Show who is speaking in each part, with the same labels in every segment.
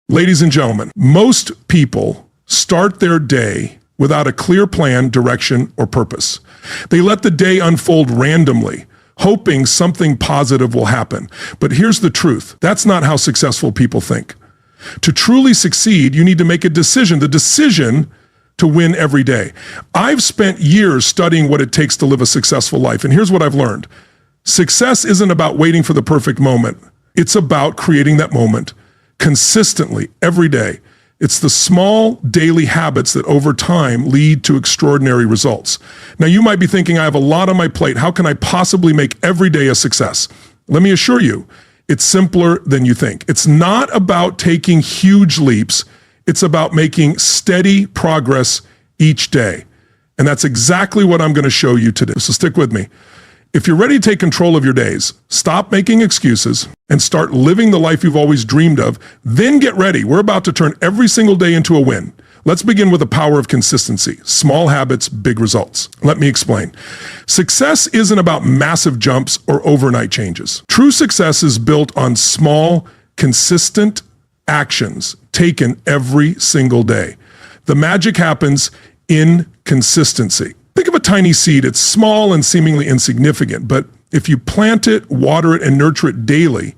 Speaker 1: Ladies and gentlemen, most people start their day without a clear plan, direction, or purpose. They let the day unfold randomly, hoping something positive will happen. But here's the truth. That's not how successful people think. To truly succeed, you need to make a decision, the decision to win every day. I've spent years studying what it takes to live a successful life, and here's what I've learned. Success isn't about waiting for the perfect moment. It's about creating that moment consistently every day. It's the small daily habits that over time lead to extraordinary results. Now, you might be thinking, I have a lot on my plate. How can I possibly make every day a success? Let me assure you, it's simpler than you think. It's not about taking huge leaps. It's about making steady progress each day. And that's exactly what I'm going to show you today. So stick with me. If you're ready to take control of your days, stop making excuses and start living the life you've always dreamed of, then get ready. We're about to turn every single day into a win. Let's begin with the power of consistency. Small habits, big results. Let me explain. Success isn't about massive jumps or overnight changes. True success is built on small, consistent actions taken every single day. The magic happens in consistency. Think of a tiny seed. It's small and seemingly insignificant, but if you plant it, water it, and nurture it daily,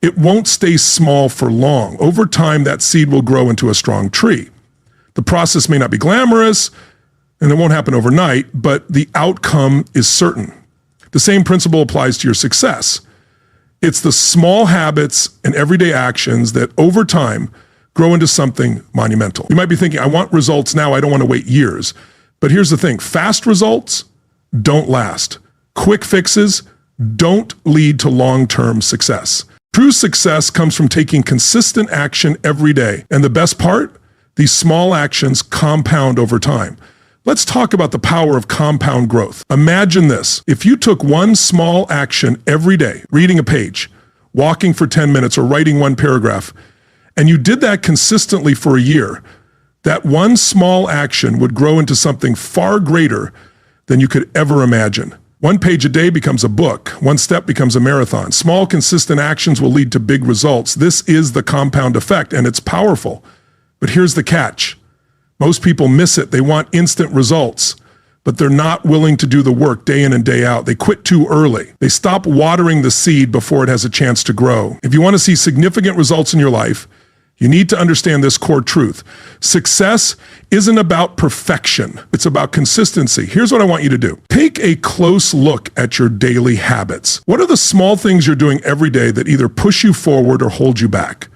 Speaker 1: it won't stay small for long. Over time, that seed will grow into a strong tree. The process may not be glamorous, and it won't happen overnight, but the outcome is certain. The same principle applies to your success. It's the small habits and everyday actions that over time grow into something monumental. You might be thinking, I want results now. I don't want to wait years. But here's the thing, fast results don't last. Quick fixes don't lead to long-term success. True success comes from taking consistent action every day. And the best part, these small actions compound over time. Let's talk about the power of compound growth. Imagine this, if you took one small action every day, reading a page, walking for 10 minutes, or writing one paragraph, and you did that consistently for a year, that one small action would grow into something far greater than you could ever imagine. One page a day becomes a book. One step becomes a marathon. Small, consistent actions will lead to big results. This is the compound effect, and it's powerful. But here's the catch. Most people miss it. They want instant results, but they're not willing to do the work day in and day out. They quit too early. They stop watering the seed before it has a chance to grow. If you want to see significant results in your life, you need to understand this core truth. Success isn't about perfection. It's about consistency. Here's what I want you to do. Take a close look at your daily habits. What are the small things you're doing every day that either push you forward or hold you back?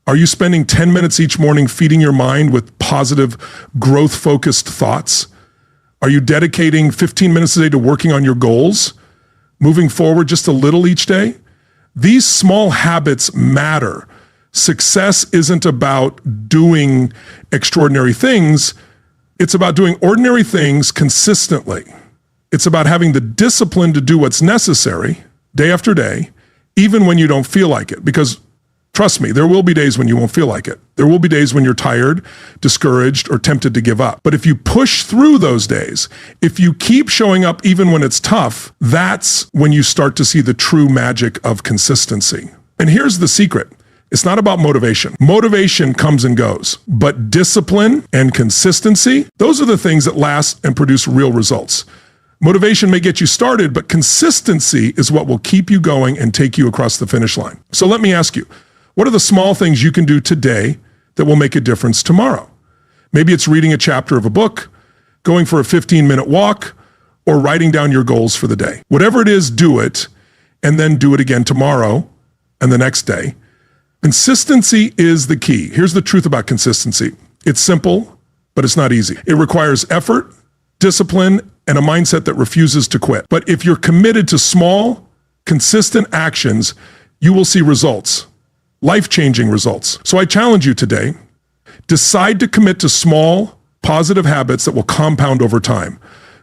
Speaker 1: Are you spending 10 minutes each morning feeding your mind with positive, growth-focused thoughts? Are you dedicating 15 minutes a day to working on your goals? Moving forward just a little each day? These small habits matter. Success isn't about doing extraordinary things. It's about doing ordinary things consistently. It's about having the discipline to do what's necessary day after day, even when you don't feel like it. Because trust me, there will be days when you won't feel like it. There will be days when you're tired, discouraged, or tempted to give up. But if you push through those days, if you keep showing up even when it's tough, that's when you start to see the true magic of consistency. And here's the secret. It's not about motivation. Motivation comes and goes, but discipline and consistency, those are the things that last and produce real results. Motivation may get you started, but consistency is what will keep you going and take you across the finish line. So let me ask you, what are the small things you can do today that will make a difference tomorrow? Maybe it's reading a chapter of a book, going for a 15-minute walk, or writing down your goals for the day. Whatever it is, do it, and then do it again tomorrow and the next day. Consistency is the key. Here's the truth about consistency. It's simple, but it's not easy. It requires effort, discipline, and a mindset that refuses to quit. But if you're committed to small, consistent actions, you will see results, life-changing results. So I challenge you today, decide to commit to small, positive habits that will compound over time.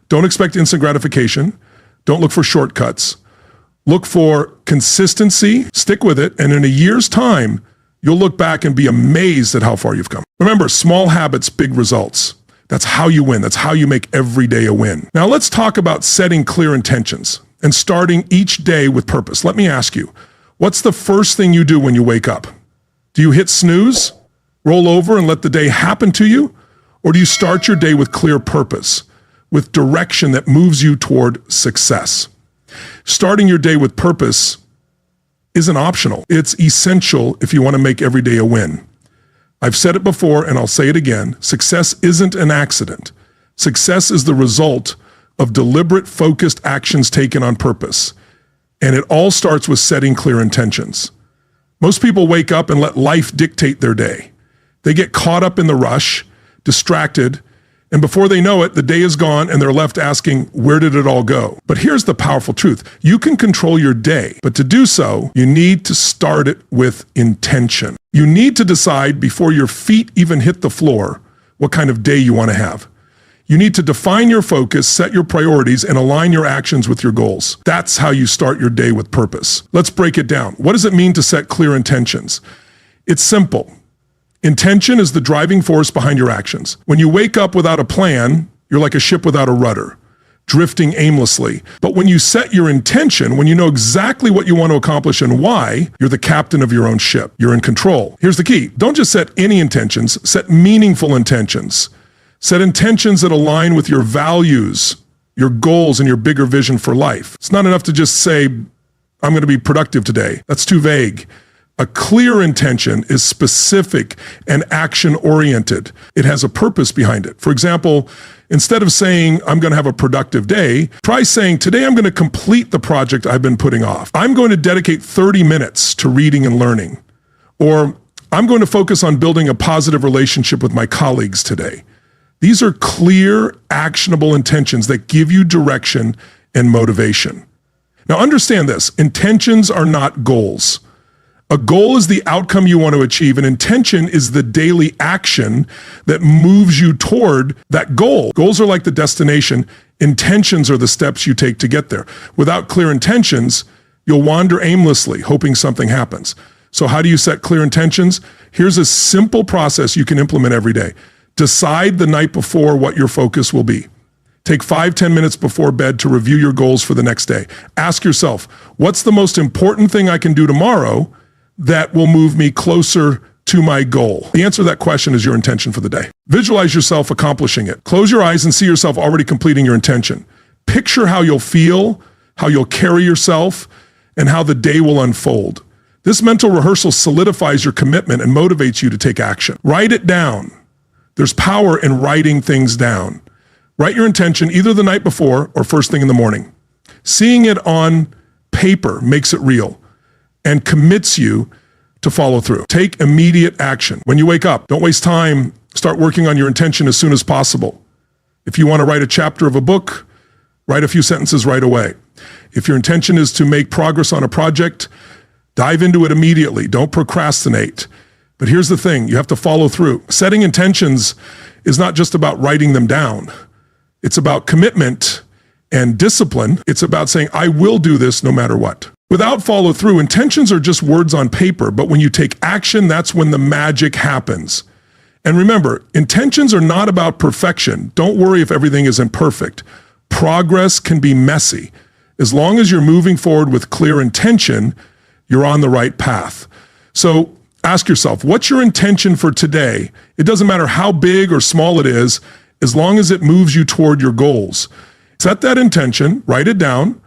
Speaker 1: Don't expect instant gratification. Don't look for shortcuts. Look for consistency, stick with it, and in a year's time, you'll look back and be amazed at how far you've come. Remember, small habits, big results. That's how you win. That's how you make every day a win. Now let's talk about setting clear intentions and starting each day with purpose. Let me ask you, what's the first thing you do when you wake up? Do you hit snooze Roll over and let the day happen to you? Or do you start your day with clear purpose, with direction that moves you toward success? Starting your day with purpose isn't optional. It's essential if you want to make every day a win. I've said it before and I'll say it again. Success isn't an accident. Success is the result of deliberate, focused actions taken on purpose. And it all starts with setting clear intentions. Most people wake up and let life dictate their day. They get caught up in the rush, distracted, and before they know it, the day is gone and they're left asking, where did it all go? But here's the powerful truth. You can control your day, but to do so, you need to start it with intention. You need to decide before your feet even hit the floor what kind of day you want to have. You need to define your focus, set your priorities, and align your actions with your goals. That's how you start your day with purpose. Let's break it down. What does it mean to set clear intentions? It's simple. Intention is the driving force behind your actions. When you wake up without a plan, you're like a ship without a rudder, drifting aimlessly. But when you set your intention, when you know exactly what you want to accomplish and why, you're the captain of your own ship. You're in control. Here's the key. Don't just set any intentions, set meaningful intentions. Set intentions that align with your values, your goals, and your bigger vision for life. It's not enough to just say, I'm going to be productive today. That's too vague. A clear intention is specific and action-oriented. It has a purpose behind it. For example, instead of saying, I'm going to have a productive day, try saying, today I'm going to complete the project I've been putting off. I'm going to dedicate 30 minutes to reading and learning. Or I'm going to focus on building a positive relationship with my colleagues today. These are clear, actionable intentions that give you direction and motivation. Now understand this, intentions are not goals. A goal is the outcome you want to achieve. An intention is the daily action that moves you toward that goal. Goals are like the destination. Intentions are the steps you take to get there. Without clear intentions, you'll wander aimlessly, hoping something happens. So how do you set clear intentions? Here's a simple process you can implement every day. Decide the night before what your focus will be. Take 5-10 minutes before bed to review your goals for the next day. Ask yourself, what's the most important thing I can do tomorrow that will move me closer to my goal? The answer to that question is your intention for the day. Visualize yourself accomplishing it. Close your eyes and see yourself already completing your intention. Picture how you'll feel, how you'll carry yourself, and how the day will unfold. This mental rehearsal solidifies your commitment and motivates you to take action. Write it down. There's power in writing things down. Write your intention either the night before or first thing in the morning. Seeing it on paper makes it real and commits you to follow through. Take immediate action. When you wake up, don't waste time. Start working on your intention as soon as possible. If you want to write a chapter of a book, write a few sentences right away. If your intention is to make progress on a project, dive into it immediately. Don't procrastinate. But here's the thing, you have to follow through. Setting intentions is not just about writing them down. It's about commitment and discipline. It's about saying, I will do this no matter what. Without follow through, intentions are just words on paper, but when you take action, that's when the magic happens. And remember, intentions are not about perfection. Don't worry if everything isn't perfect. Progress can be messy. As long as you're moving forward with clear intention, you're on the right path. So ask yourself, what's your intention for today? It doesn't matter how big or small it is, as long as it moves you toward your goals. Set that intention, write it down,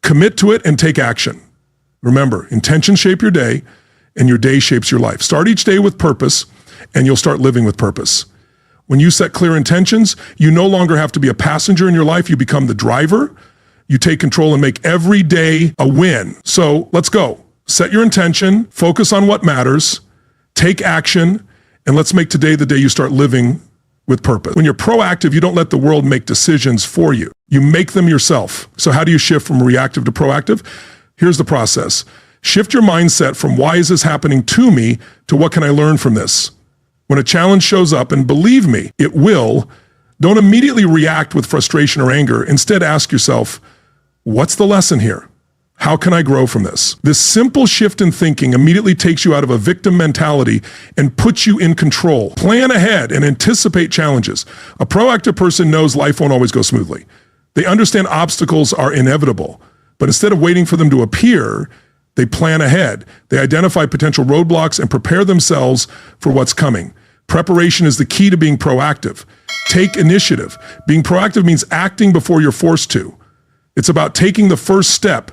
Speaker 1: commit to it, and take action. Remember, intentions shape your day, and your day shapes your life. Start each day with purpose, and you'll start living with purpose. When you set clear intentions, you no longer have to be a passenger in your life. You become the driver. You take control and make every day a win. So let's go. Set your intention, focus on what matters, take action, and let's make today the day you start living with purpose. When you're proactive, you don't let the world make decisions for you. You make them yourself. So how do you shift from reactive to proactive? Here's the process. Shift your mindset from why is this happening to me to what can I learn from this? When a challenge shows up, and believe me, it will, don't immediately react with frustration or anger. Instead, ask yourself, what's the lesson here? How can I grow from this? This simple shift in thinking immediately takes you out of a victim mentality and puts you in control. Plan ahead and anticipate challenges. A proactive person knows life won't always go smoothly. They understand obstacles are inevitable, but instead of waiting for them to appear, They plan ahead. They identify potential roadblocks and prepare themselves for what's coming. Preparation is the key to being proactive. Take initiative. Being proactive means acting before you're forced to. It's about taking the first step,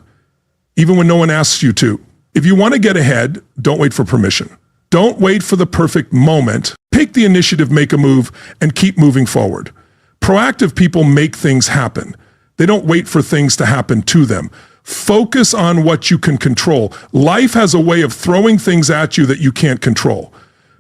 Speaker 1: even when no one asks you to. If you want to get ahead, don't wait for permission. Don't wait for the perfect moment. Take the initiative, make a move, and keep moving forward. Proactive people make things happen. They don't wait for things to happen to them. Focus on what you can control. Life has a way of throwing things at you that you can't control.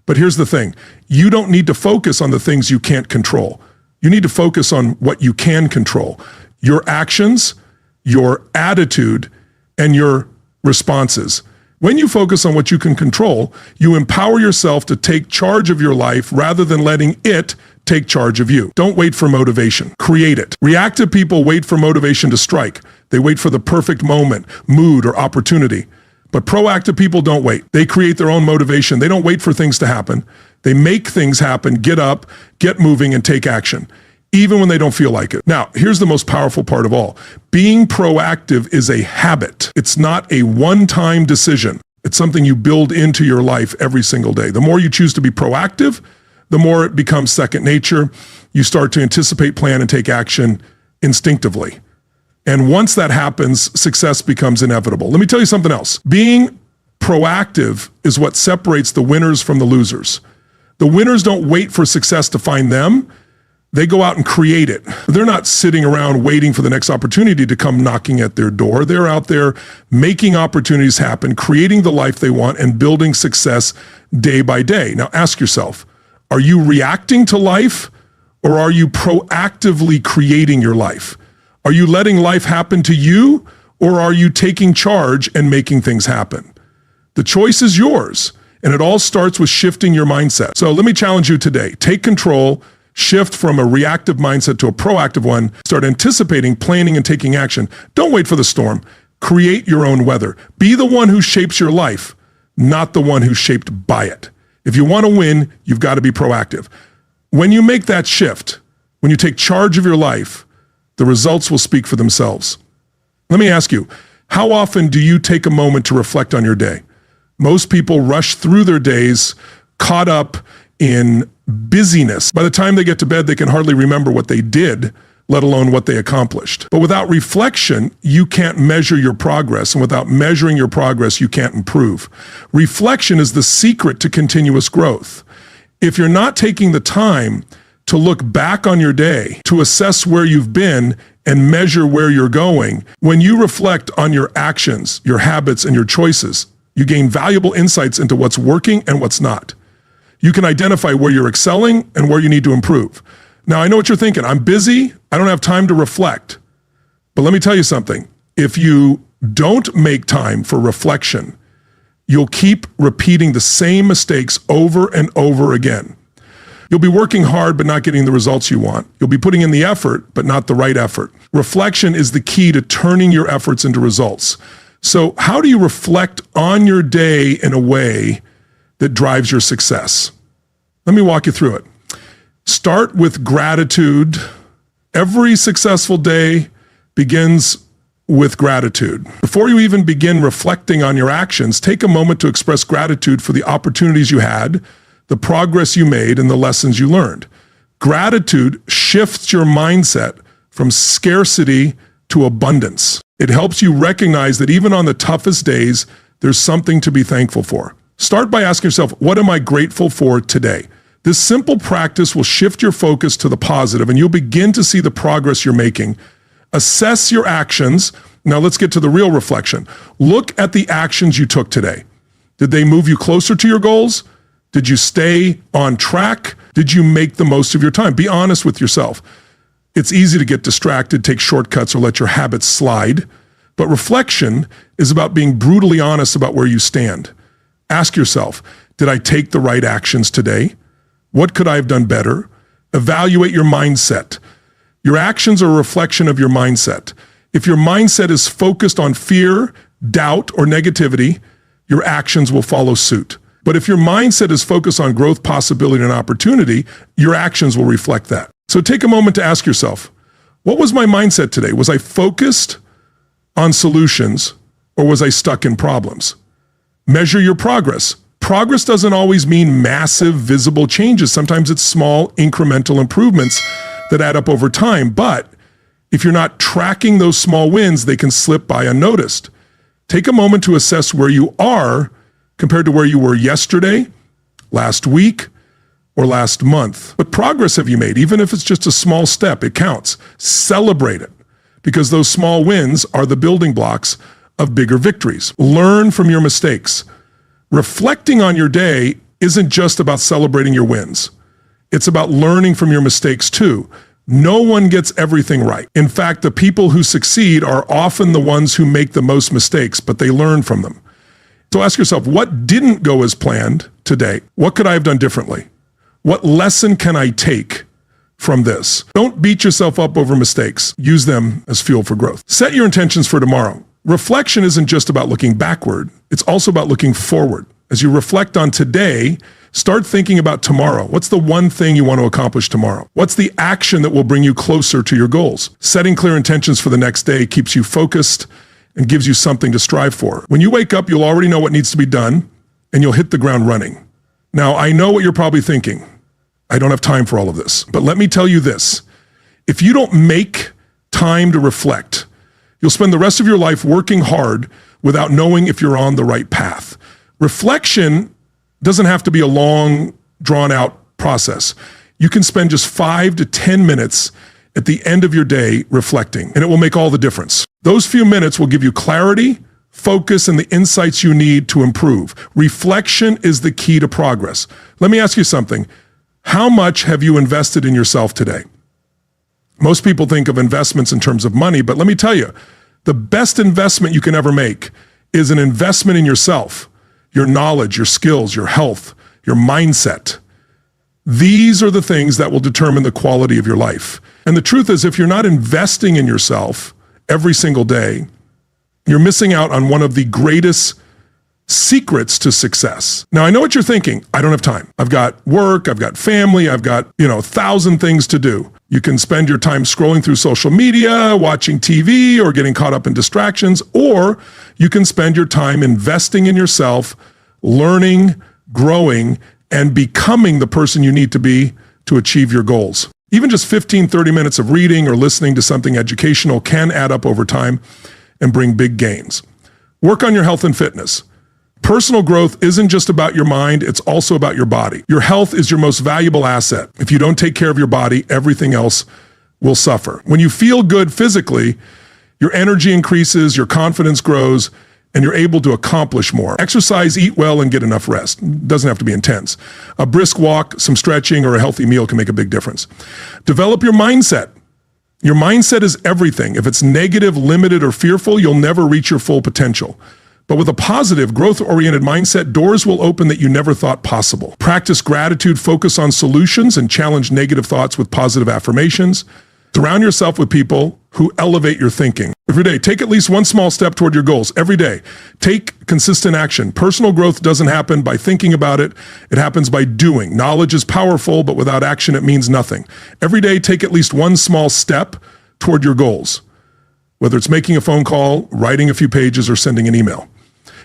Speaker 1: But here's the thing. You don't need to focus on the things you can't control. You need to focus on what you can control. Your actions, your attitude, and your responses. When you focus on what you can control, you empower yourself to take charge of your life rather than letting it take charge of you. Don't wait for motivation. Create it. Reactive people wait for motivation to strike. They wait for the perfect moment, mood, or opportunity. But proactive people don't wait. They create their own motivation. They don't wait for things to happen. They make things happen, get up, get moving, and take action, even when they don't feel like it. Now, here's the most powerful part of all. Being proactive is a habit. It's not a one-time decision. It's something you build into your life every single day. The more you choose to be proactive, the more it becomes second nature. You start to anticipate, plan, and take action instinctively. And once that happens, success becomes inevitable. Let me tell you something else. Being proactive is what separates the winners from the losers. The winners don't wait for success to find them. They go out and create it. They're not sitting around waiting for the next opportunity to come knocking at their door. They're out there making opportunities happen, creating the life they want, and building success day by day. Now ask yourself, are you reacting to life, or are you proactively creating your life? Are you letting life happen to you, or are you taking charge and making things happen? The choice is yours, and it all starts with shifting your mindset. So let me challenge you today. Take control, shift from a reactive mindset to a proactive one, start anticipating, planning, and taking action. Don't wait for the storm. Create your own weather. Be the one who shapes your life, not the one who's shaped by it. If you want to win, you've got to be proactive. When you make that shift, when you take charge of your life, the results will speak for themselves. Let me ask you, how often do you take a moment to reflect on your day? Most people rush through their days, caught up in busyness. By the time they get to bed, they can hardly remember what they did, let alone what they accomplished. But without reflection, you can't measure your progress. And without measuring your progress, you can't improve. Reflection is the secret to continuous growth. If you're not taking the time to look back on your day, to assess where you've been and measure where you're going, when you reflect on your actions, your habits, and your choices, you gain valuable insights into what's working and what's not. You can identify where you're excelling and where you need to improve. Now, I know what you're thinking. I'm busy. I don't have time to reflect. But let me tell you something. If you don't make time for reflection, you'll keep repeating the same mistakes over and over again. You'll be working hard but not getting the results you want. You'll be putting in the effort but not the right effort. Reflection is the key to turning your efforts into results. So how do you reflect on your day in a way that drives your success? Let me walk you through it. Start with gratitude. Every successful day begins with gratitude. Before you even begin reflecting on your actions, take a moment to express gratitude for the opportunities you had, the progress you made, and the lessons you learned. Gratitude shifts your mindset from scarcity to abundance. It helps you recognize that even on the toughest days, there's something to be thankful for. Start by asking yourself, what am I grateful for today? This simple practice will shift your focus to the positive, and you'll begin to see the progress you're making. Assess your actions. Now let's get to the real reflection. Look at the actions you took today. Did they move you closer to your goals? Did you stay on track? Did you make the most of your time? Be honest with yourself. It's easy to get distracted, take shortcuts, or let your habits slide. But reflection is about being brutally honest about where you stand. Ask yourself, did I take the right actions today? What could I have done better? Evaluate your mindset. Your actions are a reflection of your mindset. If your mindset is focused on fear, doubt, or negativity, your actions will follow suit. But if your mindset is focused on growth, possibility, and opportunity, your actions will reflect that. So take a moment to ask yourself, what was my mindset today? Was I focused on solutions, or was I stuck in problems? Measure your progress. Progress doesn't always mean massive, visible changes. Sometimes it's small, incremental improvements that add up over time. But if you're not tracking those small wins, they can slip by unnoticed. Take a moment to assess where you are compared to where you were yesterday, last week, or last month. What progress have you made? Even if it's just a small step, it counts. Celebrate it, because those small wins are the building blocks of bigger victories. Learn from your mistakes. Reflecting on your day isn't just about celebrating your wins. It's about learning from your mistakes too. No one gets everything right. In fact, the people who succeed are often the ones who make the most mistakes, but they learn from them. So ask yourself, what didn't go as planned today? What could I have done differently? What lesson can I take from this? Don't beat yourself up over mistakes. Use them as fuel for growth. Set your intentions for tomorrow. Reflection isn't just about looking backward. It's also about looking forward. As you reflect on today, start thinking about tomorrow. What's the one thing you want to accomplish tomorrow? What's the action that will bring you closer to your goals? Setting clear intentions for the next day keeps you focused and gives you something to strive for. When you wake up, you'll already know what needs to be done, and you'll hit the ground running. Now, I know what you're probably thinking. I don't have time for all of this. But let me tell you this. If you don't make time to reflect, you'll spend the rest of your life working hard without knowing if you're on the right path. Reflection doesn't have to be a long, drawn-out process. You can spend just 5 to 10 minutes at the end of your day reflecting, and it will make all the difference. Those few minutes will give you clarity, focus, and the insights you need to improve. Reflection is the key to progress. Let me ask you something. How much have you invested in yourself today? Most people think of investments in terms of money, but let me tell you, the best investment you can ever make is an investment in yourself, your knowledge, your skills, your health, your mindset. These are the things that will determine the quality of your life. And the truth is, if you're not investing in yourself every single day, you're missing out on one of the greatest secrets to success. Now, I know what you're thinking. I don't have time. I've got work, I've got family, I've got, 1,000 things to do. You can spend your time scrolling through social media, watching TV, or getting caught up in distractions, or you can spend your time investing in yourself, learning, growing, and becoming the person you need to be to achieve your goals. Even just 15, 30 minutes of reading or listening to something educational can add up over time and bring big gains. Work on your health and fitness. Personal growth isn't just about your mind, it's also about your body. Your health is your most valuable asset. If you don't take care of your body, everything else will suffer. When you feel good physically, your energy increases, your confidence grows, and you're able to accomplish more. Exercise, eat well, and get enough rest. It doesn't have to be intense. A brisk walk, some stretching, or a healthy meal can make a big difference. Develop your mindset. Your mindset is everything. If it's negative, limited, or fearful, you'll never reach your full potential. But with a positive, growth-oriented mindset, doors will open that you never thought possible. Practice gratitude, focus on solutions, and challenge negative thoughts with positive affirmations. Surround yourself with people who elevate your thinking. Every day, take at least one small step toward your goals. Every day, take consistent action. Personal growth doesn't happen by thinking about it. It happens by doing. Knowledge is powerful, but without action, it means nothing. Every day, take at least one small step toward your goals, whether it's making a phone call, writing a few pages, or sending an email.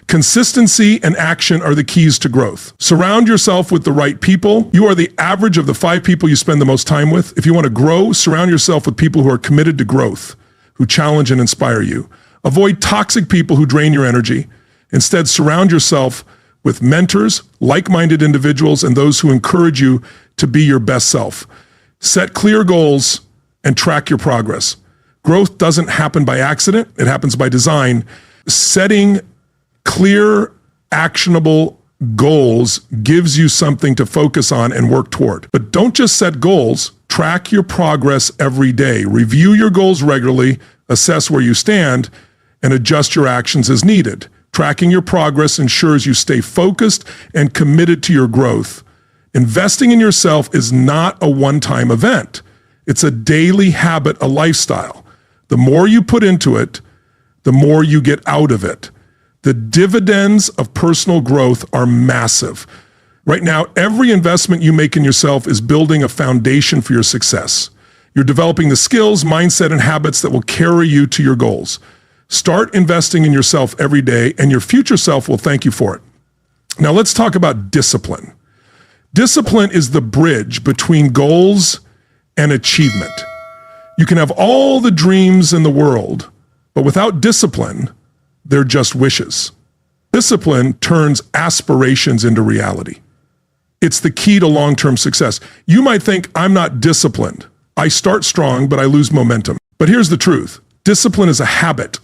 Speaker 1: Consistency and action are the keys to growth. Surround yourself with the right people. You are the average of the 5 people you spend the most time with. If you want to grow, surround yourself with people who are committed to growth, who challenge and inspire you. Avoid toxic people who drain your energy. Instead, surround yourself with mentors, like-minded individuals, and those who encourage you to be your best self. Set clear goals and track your progress. Growth doesn't happen by accident. It happens by design. Setting clear, actionable goals gives you something to focus on and work toward. But don't just set goals, track your progress every day. Review your goals regularly, assess where you stand, and adjust your actions as needed. Tracking your progress ensures you stay focused and committed to your growth. Investing in yourself is not a one-time event. It's a daily habit, a lifestyle. The more you put into it, the more you get out of it. The dividends of personal growth are massive. Right now, every investment you make in yourself is building a foundation for your success. You're developing the skills, mindset, and habits that will carry you to your goals. Start investing in yourself every day, and your future self will thank you for it. Now let's talk about discipline. Discipline is the bridge between goals and achievement. You can have all the dreams in the world, but without discipline, they're just wishes. Discipline turns aspirations into reality. It's the key to long-term success. You might think, I'm not disciplined. I start strong, but I lose momentum. But here's the truth. Discipline is a habit.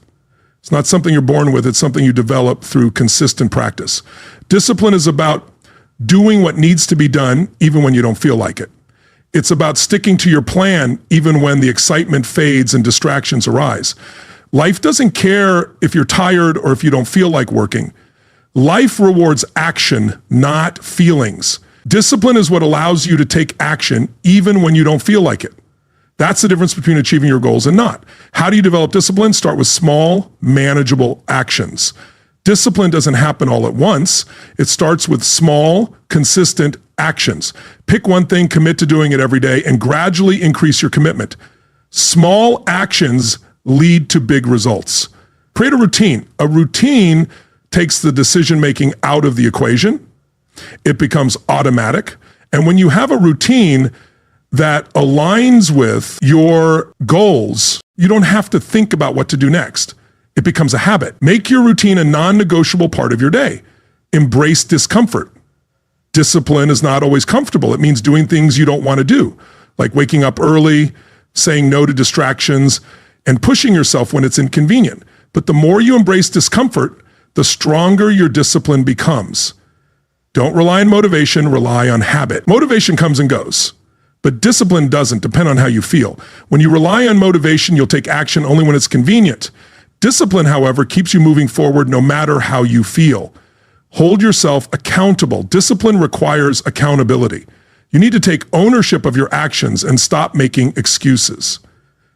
Speaker 1: It's not something you're born with. It's something you develop through consistent practice. Discipline is about doing what needs to be done, even when you don't feel like it. It's about sticking to your plan, even when the excitement fades and distractions arise. Life doesn't care if you're tired or if you don't feel like working. Life rewards action, not feelings. Discipline is what allows you to take action, even when you don't feel like it. That's the difference between achieving your goals and not. How do you develop discipline? Start with small, manageable actions. Discipline doesn't happen all at once. It starts with small, consistent actions. Pick one thing, commit to doing it every day, and gradually increase your commitment. Small actions lead to big results. Create a routine. A routine takes the decision-making out of the equation. It becomes automatic. And when you have a routine that aligns with your goals, you don't have to think about what to do next. It becomes a habit. Make your routine a non-negotiable part of your day. Embrace discomfort. Discipline is not always comfortable. It means doing things you don't want to do, like waking up early, saying no to distractions, and pushing yourself when it's inconvenient. But the more you embrace discomfort, the stronger your discipline becomes. Don't rely on motivation, rely on habit. Motivation comes and goes, but discipline doesn't. Depend on how you feel. When you rely on motivation, you'll take action only when it's convenient. Discipline, however, keeps you moving forward no matter how you feel. Hold yourself accountable. Discipline requires accountability. You need to take ownership of your actions and stop making excuses.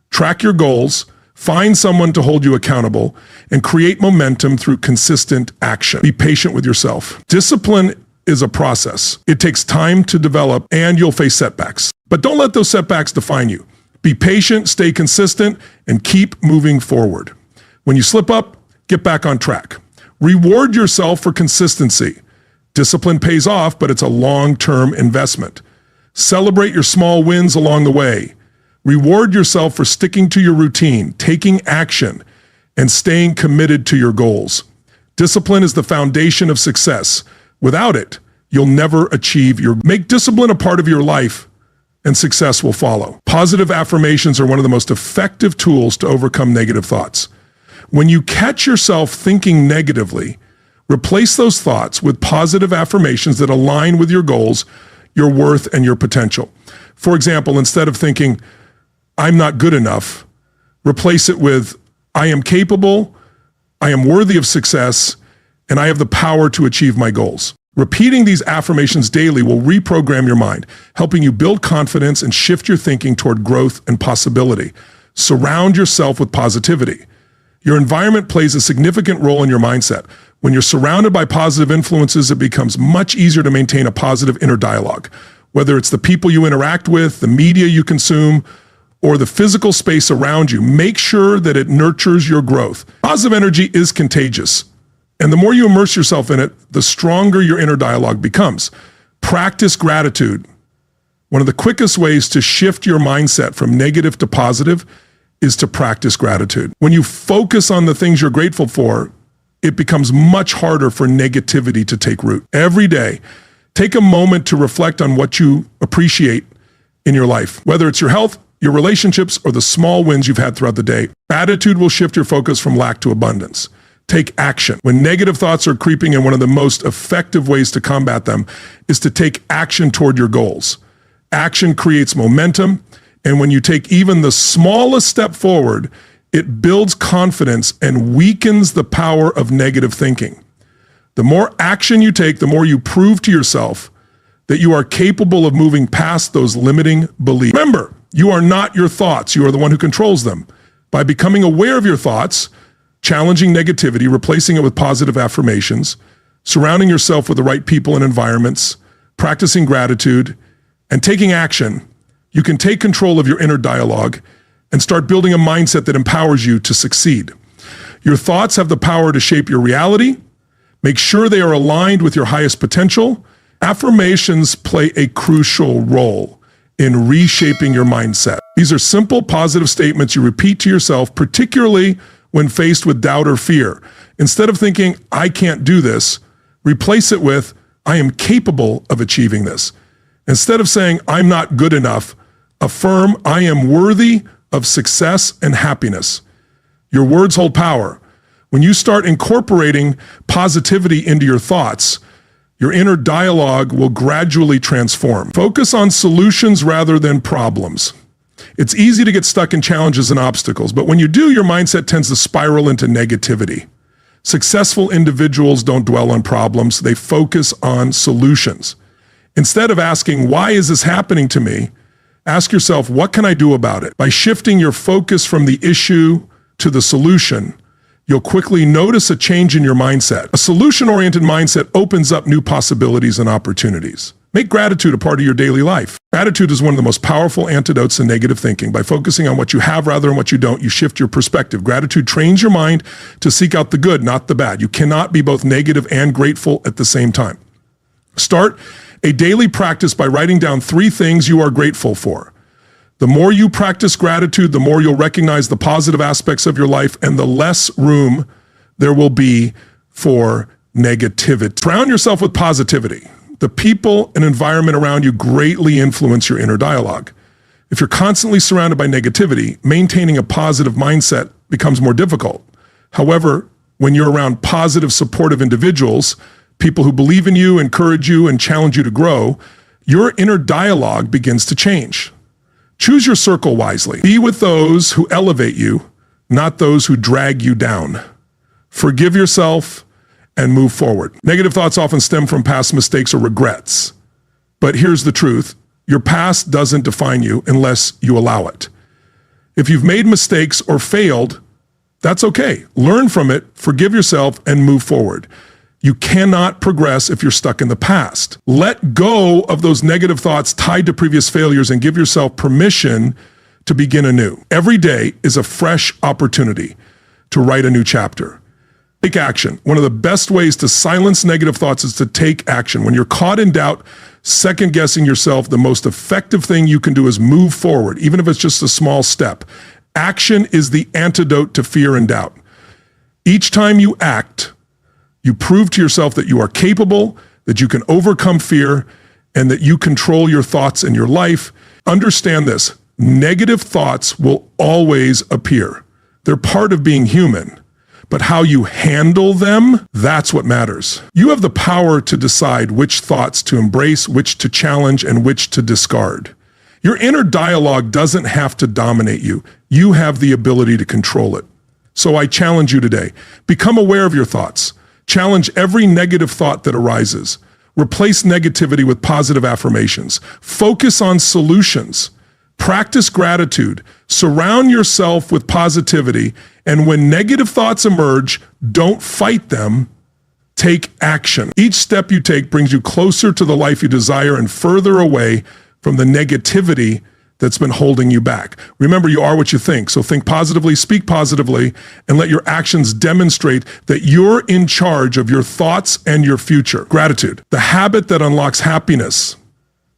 Speaker 1: Track your goals, find someone to hold you accountable, and create momentum through consistent action. Be patient with yourself. Discipline is a process. It takes time to develop, and you'll face setbacks. But don't let those setbacks define you. Be patient, stay consistent, and keep moving forward. When you slip up, get back on track. Reward yourself for consistency. Discipline pays off, but it's a long-term investment. Celebrate your small wins along the way. Reward yourself for sticking to your routine, taking action, and staying committed to your goals. Discipline is the foundation of success. Without it, you'll never achieve your goals. Make discipline a part of your life, and success will follow. Positive affirmations are one of the most effective tools to overcome negative thoughts. When you catch yourself thinking negatively, replace those thoughts with positive affirmations that align with your goals, your worth, and your potential. For example, instead of thinking, I'm not good enough, replace it with, I am capable, I am worthy of success, and I have the power to achieve my goals. Repeating these affirmations daily will reprogram your mind, helping you build confidence and shift your thinking toward growth and possibility. Surround yourself with positivity. Your environment plays a significant role in your mindset. When you're surrounded by positive influences, it becomes much easier to maintain a positive inner dialogue. Whether it's the people you interact with, the media you consume, or the physical space around you, make sure that it nurtures your growth. Positive energy is contagious, and the more you immerse yourself in it, the stronger your inner dialogue becomes. Practice gratitude. One of the quickest ways to shift your mindset from negative to positive is to practice gratitude. When you focus on the things you're grateful for, it becomes much harder for negativity to take root. Every day, take a moment to reflect on what you appreciate in your life, whether it's your health, your relationships, or the small wins you've had throughout the day. Gratitude will shift your focus from lack to abundance. Take action. When negative thoughts are creeping in, one of the most effective ways to combat them is to take action toward your goals. Action creates momentum, and when you take even the smallest step forward, it builds confidence and weakens the power of negative thinking. The more action you take, the more you prove to yourself that you are capable of moving past those limiting beliefs. Remember, you are not your thoughts. You are the one who controls them. By becoming aware of your thoughts, challenging negativity, replacing it with positive affirmations, surrounding yourself with the right people and environments, practicing gratitude, and taking action, you can take control of your inner dialogue and start building a mindset that empowers you to succeed. Your thoughts have the power to shape your reality. Make sure they are aligned with your highest potential. Affirmations play a crucial role in reshaping your mindset. These are simple, positive statements you repeat to yourself, particularly when faced with doubt or fear. Instead of thinking, I can't do this, replace it with, I am capable of achieving this. Instead of saying, I'm not good enough, affirm, I am worthy of success and happiness. Your words hold power. When you start incorporating positivity into your thoughts, your inner dialogue will gradually transform. Focus on solutions rather than problems. It's easy to get stuck in challenges and obstacles, but when you do, your mindset tends to spiral into negativity. Successful individuals don't dwell on problems, they focus on solutions. Instead of asking, why is this happening to me? Ask yourself, what can I do about it? By shifting your focus from the issue to the solution, you'll quickly notice a change in your mindset. A solution-oriented mindset opens up new possibilities and opportunities. Make gratitude a part of your daily life. Gratitude is one of the most powerful antidotes to negative thinking. By focusing on what you have rather than what you don't, you shift your perspective. Gratitude trains your mind to seek out the good, not the bad. You cannot be both negative and grateful at the same time. Start a daily practice by writing down 3 things you are grateful for. The more you practice gratitude, the more you'll recognize the positive aspects of your life and the less room there will be for negativity. Surround yourself with positivity. The people and environment around you greatly influence your inner dialogue. If you're constantly surrounded by negativity, maintaining a positive mindset becomes more difficult. However, when you're around positive, supportive individuals, people who believe in you, encourage you, and challenge you to grow, your inner dialogue begins to change. Choose your circle wisely. Be with those who elevate you, not those who drag you down. Forgive yourself and move forward. Negative thoughts often stem from past mistakes or regrets. But here's the truth. Your past doesn't define you unless you allow it. If you've made mistakes or failed, that's okay. Learn from it, forgive yourself, and move forward. You cannot progress if you're stuck in the past. Let go of those negative thoughts tied to previous failures and give yourself permission to begin anew. Every day is a fresh opportunity to write a new chapter. Take action. One of the best ways to silence negative thoughts is to take action. When you're caught in doubt, second guessing yourself, the most effective thing you can do is move forward, even if it's just a small step. Action is the antidote to fear and doubt. Each time you act, you prove to yourself that you are capable, that you can overcome fear, and that you control your thoughts and your life. Understand this, negative thoughts will always appear. They're part of being human, but how you handle them, that's what matters. You have the power to decide which thoughts to embrace, which to challenge, and which to discard. Your inner dialogue doesn't have to dominate you. You have the ability to control it. So I challenge you today, become aware of your thoughts. Challenge every negative thought that arises. Replace negativity with positive affirmations. Focus on solutions. Practice gratitude. Surround yourself with positivity. And when negative thoughts emerge, don't fight them. Take action. Each step you take brings you closer to the life you desire and further away from the negativity that's been holding you back. Remember, you are what you think. So think positively, speak positively, and let your actions demonstrate that you're in charge of your thoughts and your future. Gratitude, the habit that unlocks happiness.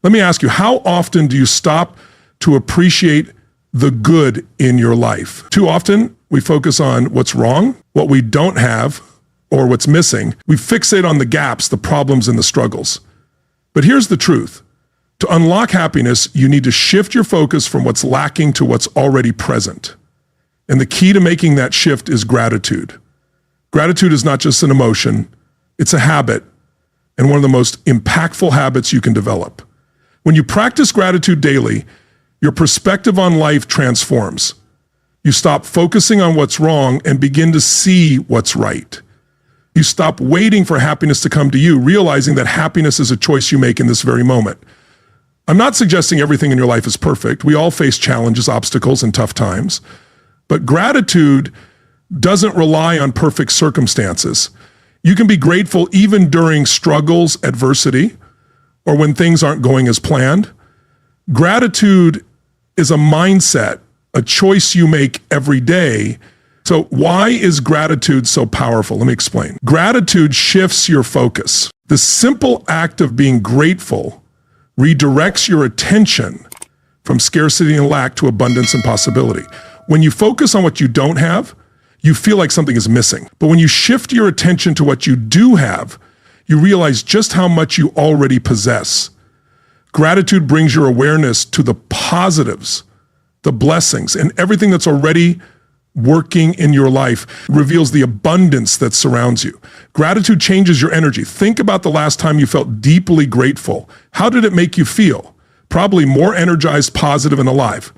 Speaker 1: Let me ask you, how often do you stop to appreciate the good in your life? Too often, we focus on what's wrong, what we don't have, or what's missing. We fixate on the gaps, the problems, and the struggles. But here's the truth. To unlock happiness, you need to shift your focus from what's lacking to what's already present. And the key to making that shift is gratitude. Gratitude is not just an emotion, it's a habit, and one of the most impactful habits you can develop. When you practice gratitude daily, your perspective on life transforms. You stop focusing on what's wrong and begin to see what's right. You stop waiting for happiness to come to you, realizing that happiness is a choice you make in this very moment. I'm not suggesting everything in your life is perfect. We all face challenges, obstacles, and tough times. But gratitude doesn't rely on perfect circumstances. You can be grateful even during struggles, adversity, or when things aren't going as planned. Gratitude is a mindset, a choice you make every day, So why is gratitude so powerful? Let me explain. Gratitude shifts your focus. The simple act of being grateful redirects your attention from scarcity and lack to abundance and possibility. When you focus on what you don't have, you feel like something is missing. But when you shift your attention to what you do have, you realize just how much you already possess. Gratitude brings your awareness to the positives, the blessings, and everything that's already working in your life, reveals the abundance that surrounds you. Gratitude changes your energy. Think about the last time you felt deeply grateful. How did it make you feel? Probably more energized, positive, and alive.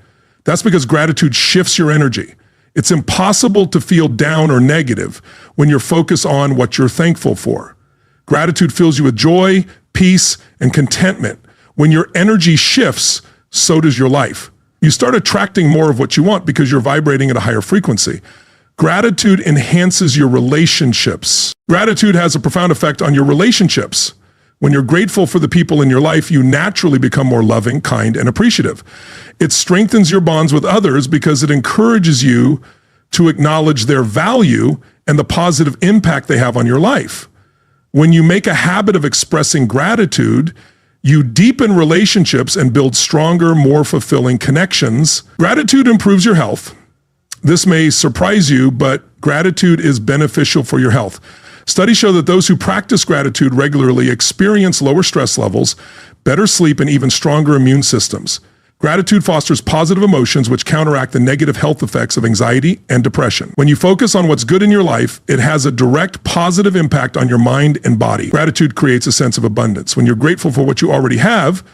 Speaker 1: That's because gratitude shifts your energy. It's impossible to feel down or negative when you're focused on what you're thankful for. Gratitude fills you with joy, peace, and contentment. When your energy shifts, so does your life. You start attracting more of what you want because you're vibrating at a higher frequency. Gratitude enhances your relationships. Gratitude has a profound effect on your relationships. When you're grateful for the people in your life, you naturally become more loving, kind, and appreciative. It strengthens your bonds with others because it encourages you to acknowledge their value and the positive impact they have on your life. When you make a habit of expressing gratitude, you deepen relationships and build stronger, more fulfilling connections. Gratitude improves your health. This may surprise you, but gratitude is beneficial for your health. Studies show that those who practice gratitude regularly experience lower stress levels, better sleep, and even stronger immune systems. Gratitude fosters positive emotions which counteract the negative health effects of anxiety and depression. When you focus on what's good in your life, it has a direct positive impact on your mind and body. Gratitude creates a sense of abundance. When you're grateful for what you already have,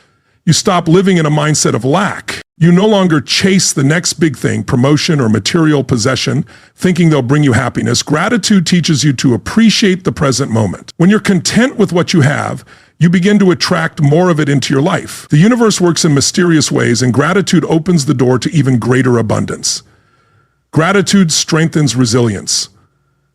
Speaker 1: you stop living in a mindset of lack. You no longer chase the next big thing, promotion or material possession, thinking they'll bring you happiness. Gratitude teaches you to appreciate the present moment. When you're content with what you have, you begin to attract more of it into your life. The universe works in mysterious ways, and gratitude opens the door to even greater abundance. Gratitude strengthens resilience.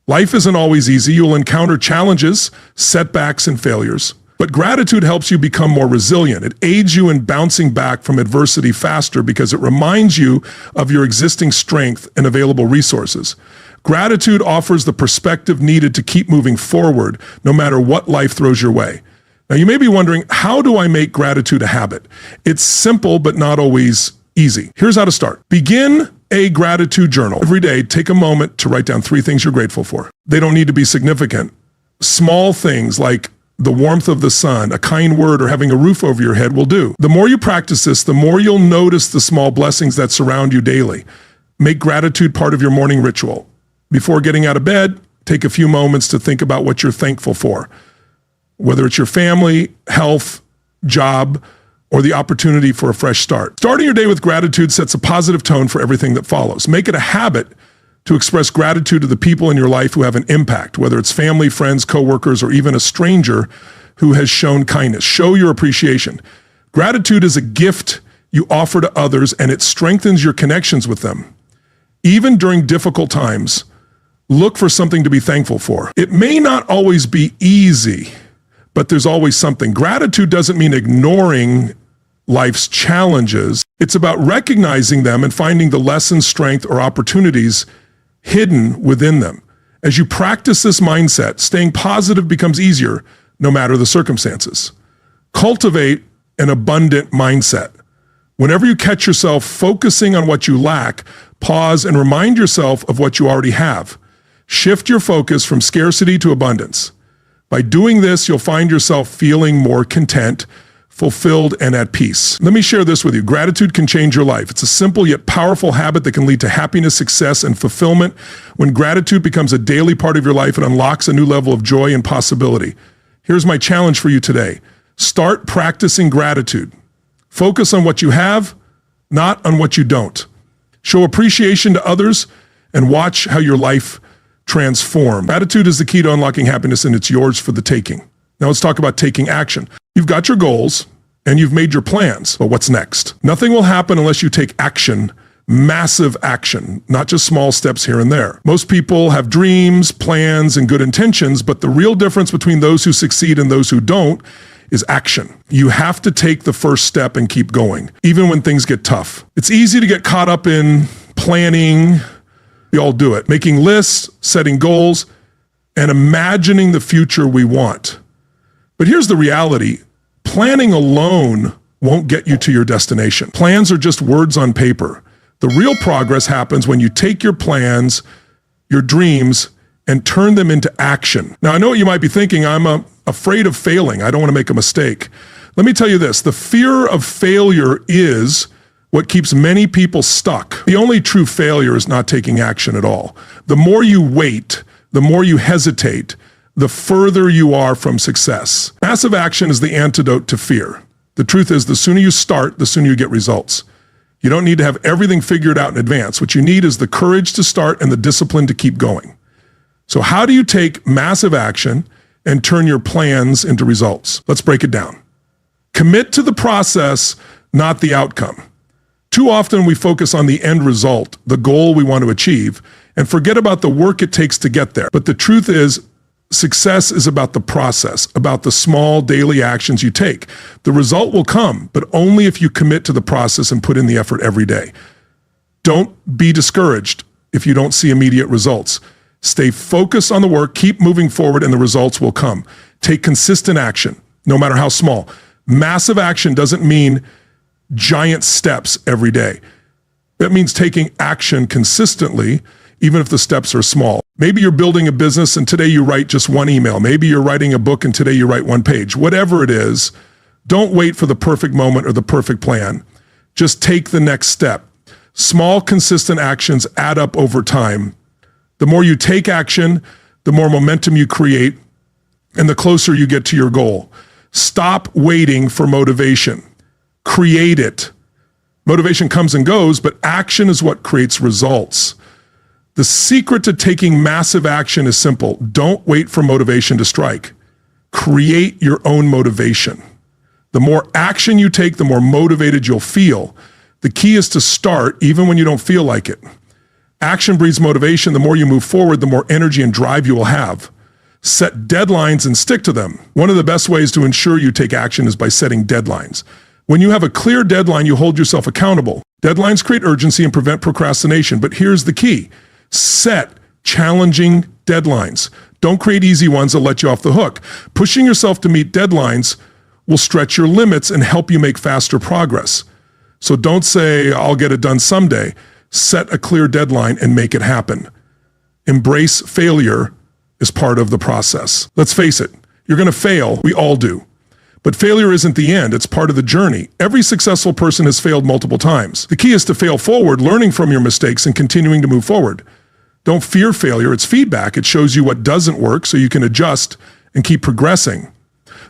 Speaker 1: Life isn't always easy. You'll encounter challenges, setbacks, and failures. But gratitude helps you become more resilient. It aids you in bouncing back from adversity faster because it reminds you of your existing strength and available resources. Gratitude offers the perspective needed to keep moving forward, no matter what life throws your way. Now, you may be wondering, how do I make gratitude a habit? It's simple, but not always easy. Here's how to start. Begin a gratitude journal. Every day, take a moment to write down 3 things you're grateful for. They don't need to be significant. Small things like the warmth of the sun, a kind word, or having a roof over your head will do. The more you practice this, the more you'll notice the small blessings that surround you daily. Make gratitude part of your morning ritual. Before getting out of bed, take a few moments to think about what you're thankful for. Whether it's your family, health, job, or the opportunity for a fresh start. Starting your day with gratitude sets a positive tone for everything that follows. Make it a habit to express gratitude to the people in your life who have an impact, whether it's family, friends, coworkers, or even a stranger who has shown kindness. Show your appreciation. Gratitude is a gift you offer to others, and it strengthens your connections with them. Even during difficult times, look for something to be thankful for. It may not always be easy, but there's always something. Gratitude doesn't mean ignoring life's challenges. It's about recognizing them and finding the lessons, strength, or opportunities hidden within them. As you practice this mindset, staying positive becomes easier no matter the circumstances. Cultivate an abundant mindset. Whenever you catch yourself focusing on what you lack, pause and remind yourself of what you already have. Shift your focus from scarcity to abundance. By doing this, you'll find yourself feeling more content, fulfilled, and at peace. Let me share this with you. Gratitude can change your life. It's a simple yet powerful habit that can lead to happiness, success, and fulfillment. When gratitude becomes a daily part of your life, it unlocks a new level of joy and possibility. Here's my challenge for you today. Start practicing gratitude. Focus on what you have, not on what you don't. Show appreciation to others and watch how your life transforms. Gratitude is the key to unlocking happiness, and it's yours for the taking. Now let's talk about taking action. You've got your goals and you've made your plans, but what's next? Nothing will happen unless you take action, massive action, not just small steps here and there. Most people have dreams, plans, and good intentions, but the real difference between those who succeed and those who don't is action. You have to take the first step and keep going, even when things get tough. It's easy to get caught up in planning, We all do it. Making lists, setting goals, and imagining the future we want. But here's the reality. Planning alone won't get you to your destination. Plans are just words on paper. The real progress happens when you take your plans, your dreams, and turn them into action. Now, I know what you might be thinking. I'm afraid of failing. I don't want to make a mistake. Let me tell you this. The fear of failure is what keeps many people stuck. The only true failure is not taking action at all. The more you wait, the more you hesitate, the further you are from success. Massive action is the antidote to fear. The truth is, the sooner you start, the sooner you get results. You don't need to have everything figured out in advance. What you need is the courage to start and the discipline to keep going. So how do you take massive action and turn your plans into results? Let's break it down. Commit to the process, not the outcome. Too often we focus on the end result, the goal we want to achieve, and forget about the work it takes to get there. But the truth is, success is about the process, about the small daily actions you take. The result will come, but only if you commit to the process and put in the effort every day. Don't be discouraged if you don't see immediate results. Stay focused on the work, keep moving forward, and the results will come. Take consistent action, no matter how small. Massive action doesn't mean giant steps every day. That means taking action consistently, even if the steps are small. Maybe you're building a business and today you write just one email. Maybe you're writing a book and today you write one page. Whatever it is, don't wait for the perfect moment or the perfect plan. Just take the next step. Small, consistent actions add up over time. The more you take action, the more momentum you create, and the closer you get to your goal. Stop waiting for motivation. Create it. Motivation comes and goes, but action is what creates results. The secret to taking massive action is simple. Don't wait for motivation to strike. Create your own motivation. The more action you take, the more motivated you'll feel. The key is to start even when you don't feel like it. Action breeds motivation. The more you move forward, the more energy and drive you will have. Set deadlines and stick to them. One of the best ways to ensure you take action is by setting deadlines. When you have a clear deadline, you hold yourself accountable. Deadlines create urgency and prevent procrastination, but here's the key. Set challenging deadlines. Don't create easy ones that let you off the hook. Pushing yourself to meet deadlines will stretch your limits and help you make faster progress. So don't say, I'll get it done someday. Set a clear deadline and make it happen. Embrace failure as part of the process. Let's face it, you're going to fail. We all do. But failure isn't the end. It's part of the journey. Every successful person has failed multiple times. The key is to fail forward, learning from your mistakes and continuing to move forward. Don't fear failure. It's feedback. It shows you what doesn't work so you can adjust and keep progressing.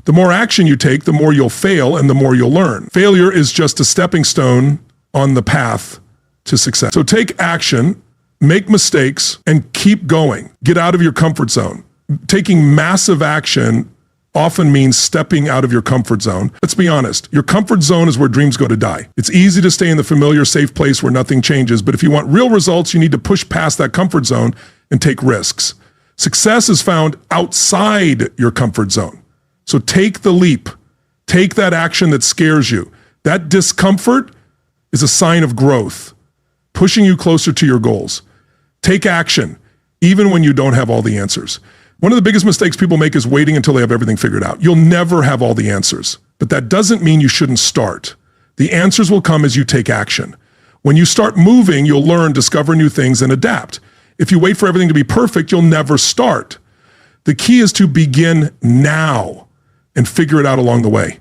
Speaker 1: The more action you take, the more you'll fail and the more you'll learn. Failure is just a stepping stone on the path to success. So take action, make mistakes, and keep going. Get out of your comfort zone. Taking massive action often means stepping out of your comfort zone. Let's be honest. Your comfort zone is where dreams go to die. It's easy to stay in the familiar, safe place where nothing changes, but if you want real results, you need to push past that comfort zone and take risks. Success is found outside your comfort zone. So take the leap. Take that action that scares you. That discomfort is a sign of growth, pushing you closer to your goals. Take action, even when you don't have all the answers. One of the biggest mistakes people make is waiting until they have everything figured out. You'll never have all the answers, but that doesn't mean you shouldn't start. The answers will come as you take action. When you start moving, you'll learn, discover new things, and adapt. If you wait for everything to be perfect, you'll never start. The key is to begin now and figure it out along the way.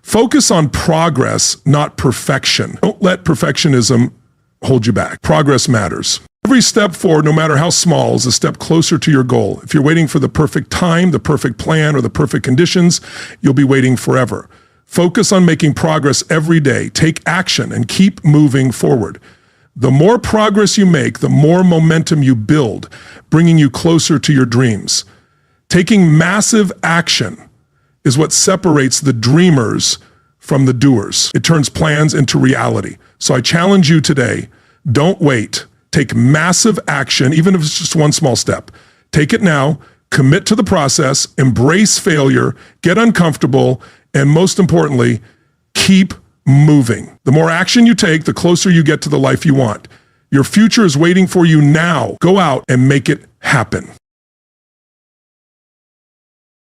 Speaker 1: Focus on progress, not perfection. Don't let perfectionism hold you back. Progress matters. Every step forward, no matter how small, is a step closer to your goal. If you're waiting for the perfect time, the perfect plan, or the perfect conditions, you'll be waiting forever. Focus on making progress every day. Take action and keep moving forward. The more progress you make, the more momentum you build, bringing you closer to your dreams. Taking massive action is what separates the dreamers from the doers. It turns plans into reality. So I challenge you today, don't wait. Take massive action, even if it's just one small step. Take it now, commit to the process, embrace failure, get uncomfortable, and most importantly, keep moving. The more action you take, the closer you get to the life you want. Your future is waiting for you now. Go out and make it happen.